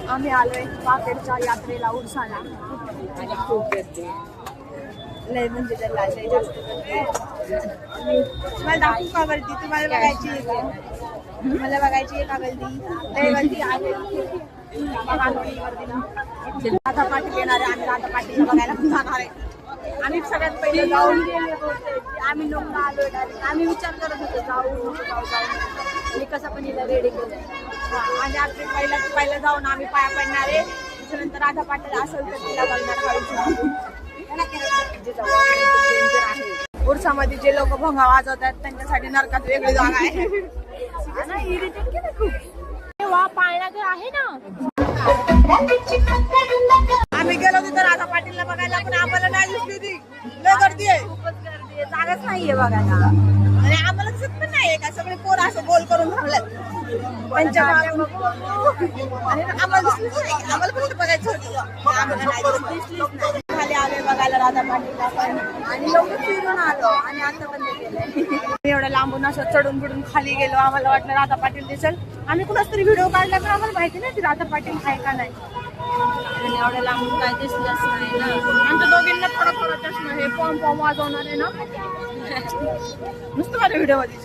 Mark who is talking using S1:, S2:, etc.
S1: आम्ही आलोय पाकेटच्या यात्रेला उरसाला आणि खूप गर्दी लय म्हणजे त्याला लय जास्त गर्दी. मला दाखवू का गर्दी? तुम्हाला बघायची आहे का? मला बघायची आहे का गर्दी? लय गर्दी आहे. राधा पाटील येणार आहे. आम्ही राधा पाटील बघायला जाणार आहे. आम्ही सगळ्यात पहिले जाऊन गेले होते. आम्ही लोक आलो डायरेक्ट. आम्ही विचार करत होतो जाऊ. मी कसं पण हिला रेडी केलं आणि आपण पहिला जाऊन आम्ही पाया पडणार आहे. त्याच्यानंतर राधा पाटील असेल तर तिला बघणार आहे. उरसामध्ये जे लोक भोंगा वाजवतात त्यांच्यासाठी नरकात वेगळी जागा आहे. पाळणा आहे ना. आम्ही गेलो तिथं राधा पाटीलला बघायला पण आम्हाला नाही दिसली ती. लय गर्दी आहे. खूपच गर्दी आहे. जागाच नाहीये बघायला आणि आम्हाला दिसत पण नाहीये का सगळे पोर असं गोल करून थांबलेत त्यांच्या आणि आम्हाला दिसलीच नाही. आम्हाला पण बघायचं होतं. आम्हाला दिसलीच नाही. खाली आले बघायला राधा पाटीलला पण आणि एवढं फिरून आलो आणि आता बंद केलंय. एवढं लांबून असं चढून बिडून खाली गेलो. आम्हाला वाटलं राधा पाटील दिसेल. आम्ही कुणाच तरी व्हिडिओ काढला पण आम्हाला माहिती नाही ती राधा पाटील आहे का नाही. आणि एवढ्या लांबून काय दिसलंच नाही ना. आमच्या दोघींना थोडा थोडा चष्मा हे पॉम पॉम वाजवणार आहे ना नुसतं माझ्या व्हिडिओ मध्ये